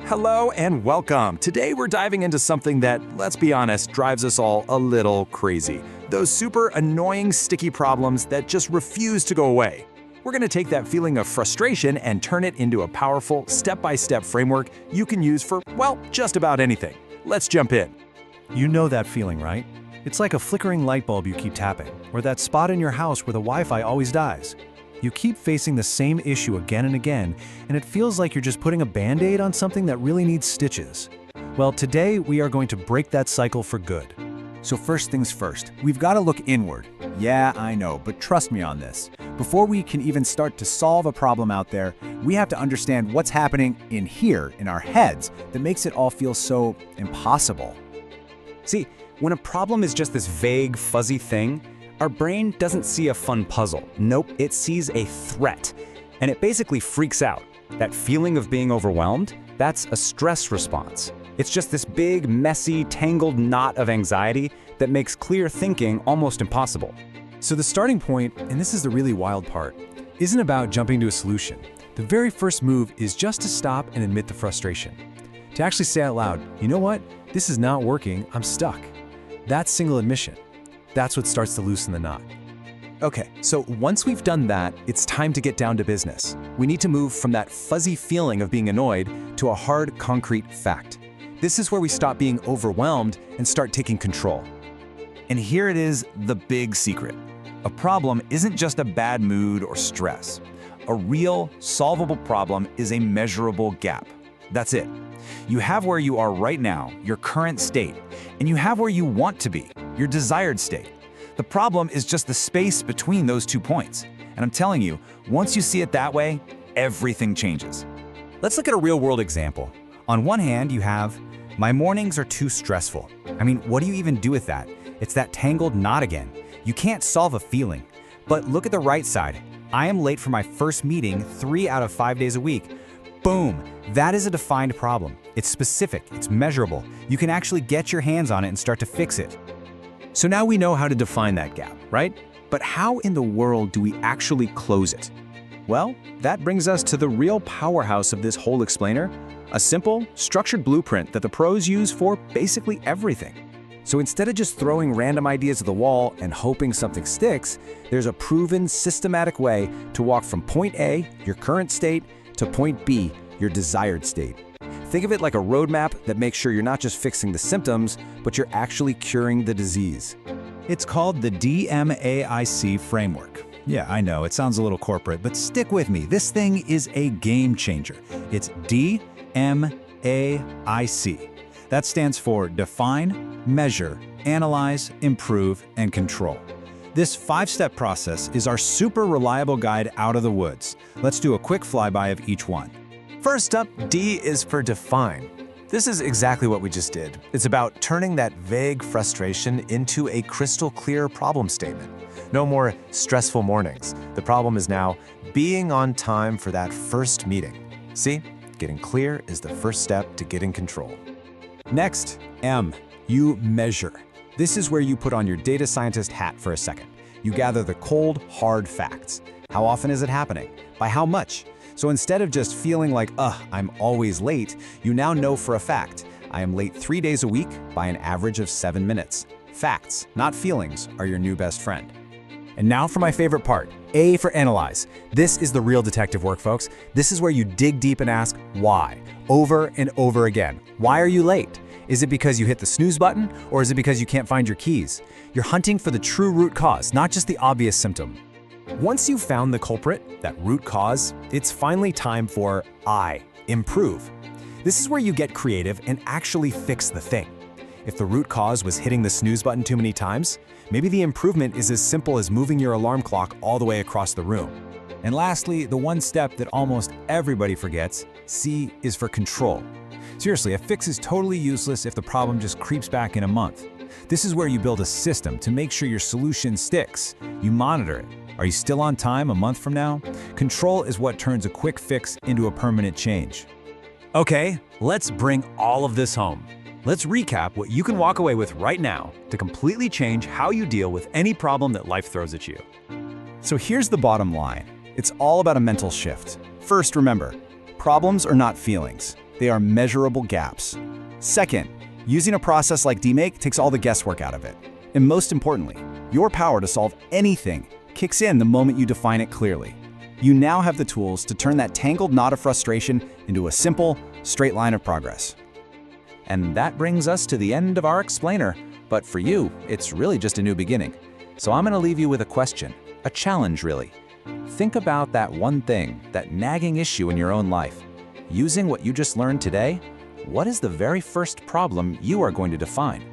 Hello and welcome. Today we're diving into something that, let's be honest, drives us all a little crazy. Those super annoying sticky problems that just refuse to go away. We're going to take that feeling of frustration and turn it into a powerful, step-by-step framework you can use for, well, just about anything. Let's jump in. You know that feeling, right? It's like a flickering light bulb you keep tapping, or that spot in your house where the Wi-Fi always dies. You keep facing the same issue again and again, and it feels like you're just putting a Band-Aid on something that really needs stitches. Well, today we are going to break that cycle for good. So first things first, we've got to look inward. Yeah, I know, but trust me on this. Before we can even start to solve a problem out there, we have to understand what's happening in here, in our heads, that makes it all feel so impossible. See, when a problem is just this vague, fuzzy thing, our brain doesn't see a fun puzzle. Nope, it sees a threat. And it basically freaks out. That feeling of being overwhelmed, that's a stress response. It's just this big, messy, tangled knot of anxiety that makes clear thinking almost impossible. So the starting point, and this is the really wild part, isn't about jumping to a solution. The very first move is just to stop and admit the frustration. To actually say out loud, you know what? This is not working, I'm stuck. That single admission. That's what starts to loosen the knot. Okay, so once we've done that, it's time to get down to business. We need to move from that fuzzy feeling of being annoyed to a hard, concrete fact. This is where we stop being overwhelmed and start taking control. And here it is, the big secret. A problem isn't just a bad mood or stress. A real, solvable problem is a measurable gap. That's it. You have where you are right now, your current state, and you have where you want to be, your desired state. The problem is just the space between those 2 points. And I'm telling you, once you see it that way, everything changes. Let's look at a real-world example. On one hand, you have, my mornings are too stressful. I mean, what do you even do with that? It's that tangled knot again. You can't solve a feeling. But look at the right side. I am late for my first meeting 3 out of 5 days a week. Boom! That is a defined problem. It's specific, it's measurable. You can actually get your hands on it and start to fix it. So now we know how to define that gap, right? But how in the world do we actually close it? Well, that brings us to the real powerhouse of this whole explainer, a simple, structured blueprint that the pros use for basically everything. So instead of just throwing random ideas at the wall and hoping something sticks, there's a proven, systematic way to walk from point A, your current state, to point B, your desired state. Think of it like a roadmap that makes sure you're not just fixing the symptoms, but you're actually curing the disease. It's called the DMAIC framework. Yeah, I know, it sounds a little corporate, but stick with me. This thing is a game changer. It's DMAIC. That stands for Define, Measure, Analyze, Improve, and Control. This 5-step process is our super reliable guide out of the woods. Let's do a quick flyby of each one. First up, D is for define. This is exactly what we just did. It's about turning that vague frustration into a crystal clear problem statement. No more stressful mornings. The problem is now being on time for that first meeting. See, getting clear is the first step to getting control. Next, M, you measure. This is where you put on your data scientist hat for a second. You gather the cold, hard facts. How often is it happening? By how much? So instead of just feeling like, I'm always late, you now know for a fact, I am late 3 days a week by an average of 7 minutes. Facts, not feelings, are your new best friend. And now for my favorite part, A for analyze. This is the real detective work, folks. This is where you dig deep and ask why, over and over again. Why are you late? Is it because you hit the snooze button, or is it because you can't find your keys? You're hunting for the true root cause, not just the obvious symptom. Once you've found the culprit, that root cause, it's finally time for I, improve. This is where you get creative and actually fix the thing. If the root cause was hitting the snooze button too many times, maybe the improvement is as simple as moving your alarm clock all the way across the room. And lastly, the one step that almost everybody forgets, C is for control. Seriously, a fix is totally useless if the problem just creeps back in a month. This is where you build a system to make sure your solution sticks. You monitor it. Are you still on time a month from now? Control is what turns a quick fix into a permanent change. Okay, let's bring all of this home. Let's recap what you can walk away with right now to completely change how you deal with any problem that life throws at you. So here's the bottom line. It's all about a mental shift. First, remember, problems are not feelings. They are measurable gaps. Second, using a process like DMake takes all the guesswork out of it. And most importantly, your power to solve anything kicks in the moment you define it clearly. You now have the tools to turn that tangled knot of frustration into a simple, straight line of progress. And that brings us to the end of our explainer. But for you, it's really just a new beginning. So I'm going to leave you with a question, a challenge really. Think about that one thing, that nagging issue in your own life. Using what you just learned today, what is the very first problem you are going to define?